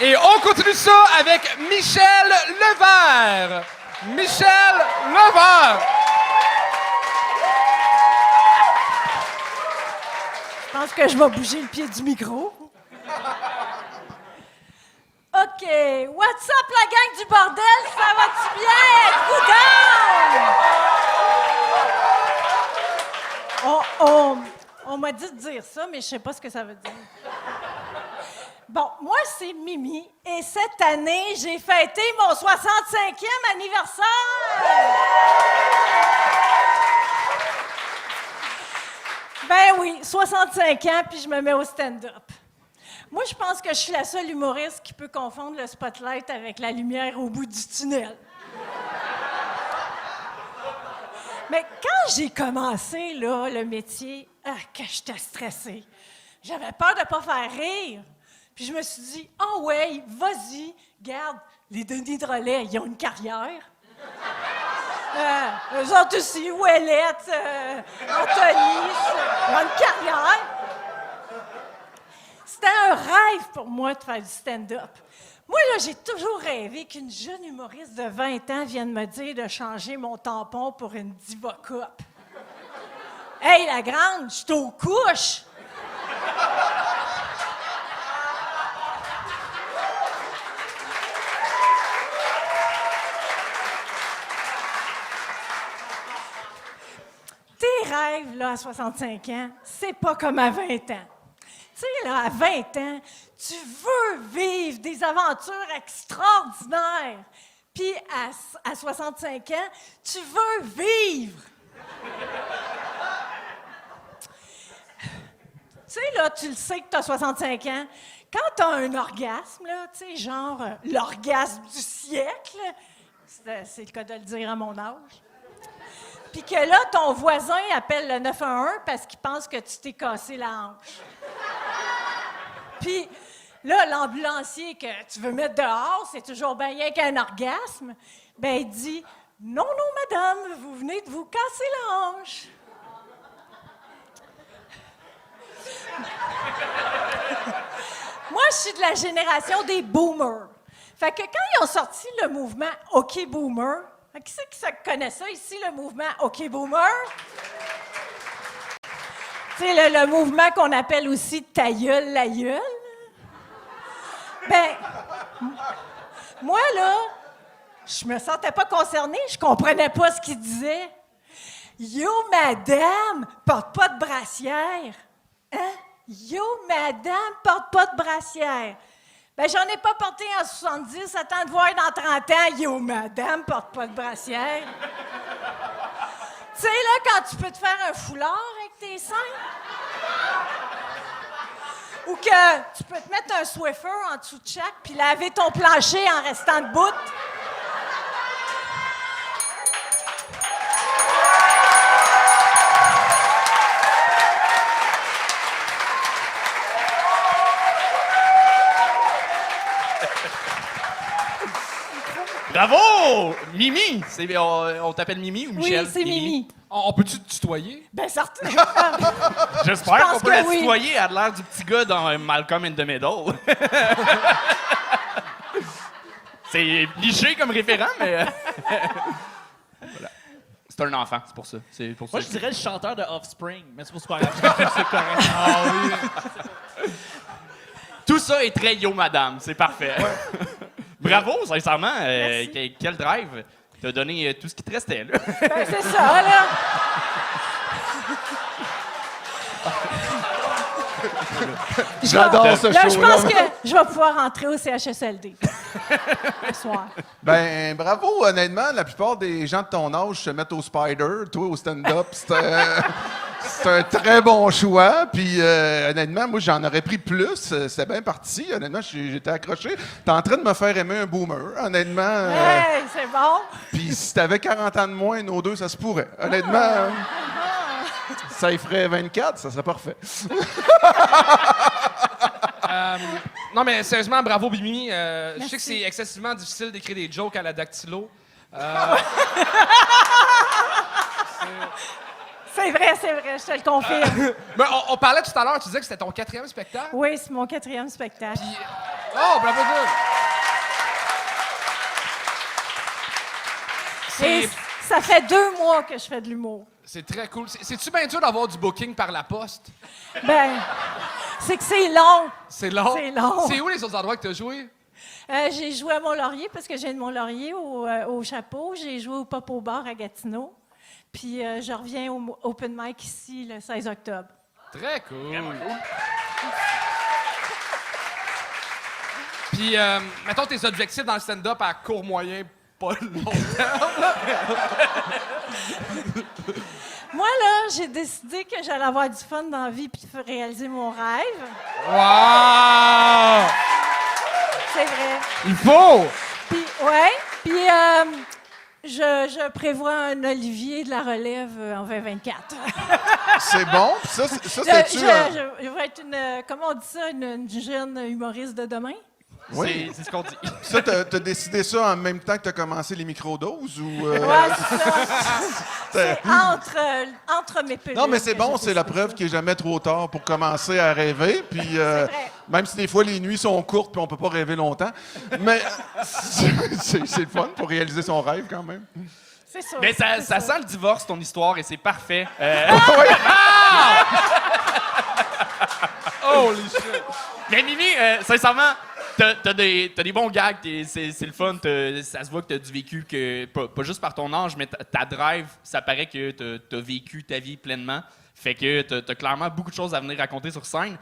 Et on continue ça avec Michel Levert. Michel Levert. Je pense que je vais bouger le pied du micro. OK. What's up, la gang du bordel? Ça va-tu bien? Êtes-vous down? On m'a dit de dire ça, mais je sais pas ce que ça veut dire. Bon, moi, c'est Mimi, et cette année, j'ai fêté mon 65e anniversaire! Ben oui, 65 ans, puis je me mets au stand-up. Moi, je pense que je suis la seule humoriste qui peut confondre le spotlight avec la lumière au bout du tunnel. Mais quand j'ai commencé, là, le métier, que j'étais stressée. J'avais peur de ne pas faire rire. Puis je me suis dit, ah ouais, vas-y, garde, les Denis Drolet, ils ont une carrière. Eux autres aussi, Ouellette, Anthony, ils ont une carrière. C'était un rêve pour moi de faire du stand-up. Moi, là, j'ai toujours rêvé qu'une jeune humoriste de 20 ans vienne me dire de changer mon tampon pour une Diva Cup. Hey, la grande, je suis aux couches! Tes rêves, là, à 65 ans, c'est pas comme à 20 ans. Tu sais, là, à 20 ans, tu veux vivre des aventures extraordinaires. Puis à 65 ans, tu veux vivre. Tu sais, là, tu le sais que tu as 65 ans. Quand tu as un orgasme, là, tu sais, genre l'orgasme du siècle, c'est le cas de le dire à mon âge. Puis que là, ton voisin appelle le 911 parce qu'il pense que tu t'es cassé la hanche. Puis là, l'ambulancier que tu veux mettre dehors, c'est toujours bien rien qu'un orgasme. Ben, il dit « Non, non, madame, vous venez de vous casser la hanche. » Moi, je suis de la génération des boomers. Fait que quand ils ont sorti le mouvement « OK Boomer », qui c'est qui connaît ça ici, le mouvement « OK Boomer », tu sais, le mouvement qu'on appelle aussi « ta gueule, la gueule ». Ben, moi, là, je me sentais pas concernée, je comprenais pas ce qu'il disait. « Yo, madame, porte pas de brassière. » Hein? « Yo, madame, porte pas de brassière. » Ben, j'en ai pas porté en 70, attends de voir dans 30 ans. « Yo, madame, porte pas de brassière. » Tu sais, là, quand tu peux te faire un foulard avec tes seins. Ou que tu peux te mettre un Swiffer en dessous de chaque puis laver ton plancher en restant debout. Bravo! Mimi! On t'appelle Mimi ou Michel? Oui, c'est Mimi. On peut-tu te tutoyer? Ben, certain. J'espère qu'on peut la oui. tutoyer. Elle a l'air du petit gars dans Malcolm in the Middle. C'est liché comme référent, mais... Voilà. C'est un enfant, c'est pour ça. Moi, je dirais le chanteur de Offspring, mais c'est pas grave. C'est correct. Ah oui! Tout ça est très yo, madame. C'est parfait. Ouais. Bravo, sincèrement. Quel drive. T'as donné tout ce qui te restait, là. Ben, c'est ça, là. J'adore ce Là, je show-là. pense que je vais pouvoir rentrer au CHSLD. Ce soir. Ben, bravo, honnêtement. La plupart des gens de ton âge se mettent au Spider. Toi, au stand-up, c'est un très bon choix. Puis, honnêtement, moi, j'en aurais pris plus. C'était bien parti. Honnêtement, j'étais accroché. T'es en train de me faire aimer un boomer, honnêtement. Hey, c'est bon. Puis, si t'avais 40 ans de moins, nos deux, ça se pourrait. Honnêtement, ça y ferait 24, ça serait parfait. Non, mais sérieusement, bravo, Mimi. Je sais que c'est excessivement difficile d'écrire des jokes à la dactylo. C'est vrai, je te le confirme. Mais on parlait tout à l'heure, tu disais que c'était ton 4e spectacle. Oui, c'est mon 4e spectacle. Puis, Oh, bravo, Et ça fait 2 mois que je fais de l'humour. C'est très cool. C'est-tu bien dur d'avoir du booking par la poste? Ben, c'est que c'est long. C'est long. C'est long. C'est où les autres endroits que tu as joué? J'ai joué à Mont-Laurier parce que j'ai de Mont-Laurier au Chapeau. J'ai joué au Pop au Bar à Gatineau. Puis je reviens au Open Mic ici le 16 octobre. Très cool. Puis, mettons tes objectifs dans le stand-up à court, moyen, pas long terme. Moi, là, j'ai décidé que j'allais avoir du fun dans la vie puis réaliser mon rêve. Wow! C'est vrai. Il faut! Puis, ouais. Puis, je prévois un Olivier de la relève en 2024. C'est bon. Puis ça, c'est-tu... Je vais être comment on dit ça, une jeune humoriste de demain? Oui. C'est ce qu'on dit. Ça, t'as décidé ça en même temps que t'as commencé les microdoses ou... Ouais, c'est ça. C'est entre mes peluches. Non, mais c'est que bon, j'ai c'est la décidé preuve ça. qu'il n'est jamais trop tard pour commencer à rêver. Puis, vrai. même si des fois les nuits sont courtes puis on peut pas rêver longtemps, mais c'est le fun pour réaliser son rêve quand même. C'est ça. Mais ça c'est sent le divorce, ton histoire, et c'est parfait. Holy shit! Mais Mimi, sincèrement, t'as des bons gags, c'est le fun. Ça se voit que t'as du vécu, que pas juste par ton âge, mais ta drive, ça paraît que t'as vécu ta vie pleinement. Fait que t'as clairement beaucoup de choses à venir raconter sur scène.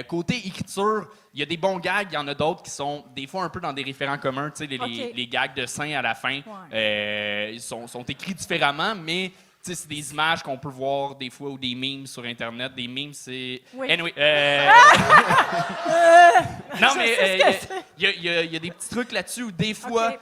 Côté écriture, il y a des bons gags, il y en a d'autres qui sont des fois un peu dans des référents communs. Tu sais, les gags de sein à la fin, ils sont écrits différemment, mais tu sais, c'est des images qu'on peut voir des fois ou des memes sur Internet. Des memes, c'est... Oui. Anyway, non, mais il y a des petits trucs là-dessus où des fois,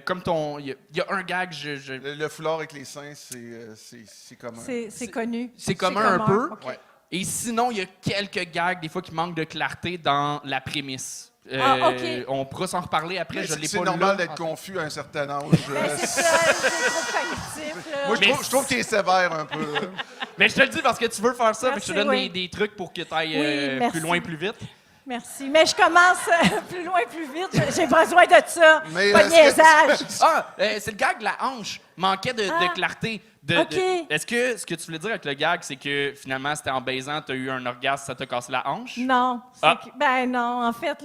comme ton... Il y a un gag, Le foulard avec les seins, c'est commun. C'est connu. c'est commun un peu. OK. Ouais. Et sinon, il y a quelques gags, des fois, qui manquent de clarté dans la prémisse. OK. On pourra s'en reparler après, Mais je l'ai c'est pas normal là. d'être confus à un certain âge. Ben, c'est ça, c'est trop cognitif, là. Moi, Mais je trouve qu'il est sévère un peu. là. Mais je te le dis parce que tu veux faire ça, fait que je te Merci, donne oui. des trucs pour que tu ailles Oui, merci. plus loin, plus vite. Merci. Mais je commence plus loin, plus vite. J'ai besoin de ça. Mais, Pas de niaisage. C'est le gag de la hanche. Manquait de clarté. OK. Est-ce que ce que tu voulais dire avec le gag, c'est que finalement, c'était en baisant, tu as eu un orgasme, ça t'a cassé la hanche? Non. Ah. Ben non. En fait,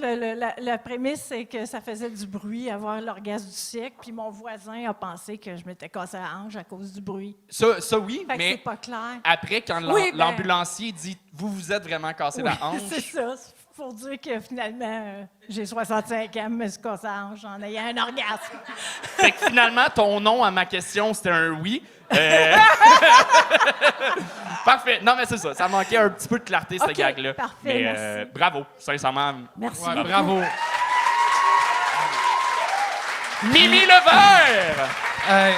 la prémisse, c'est que ça faisait du bruit, avoir l'orgasme du siècle. Puis mon voisin a pensé que je m'étais cassé la hanche à cause du bruit. Ça oui, Fait que mais c'est pas clair. après, quand Oui, ben- l'ambulancier dit « Vous vous êtes vraiment cassé la hanche c'est ça. C'est pour dire que finalement, j'ai 65 ans, mais je me suis cassé la hanche en ayant un orgasme. » Fait que finalement, ton nom à ma question, c'était un oui. Parfait. Non, mais c'est ça. Ça manquait un petit peu de clarté, ce OK, gag-là. parfait, Mais merci. bravo, sincèrement. Merci Ouais, beaucoup. bravo. Mimi Levert! Hey.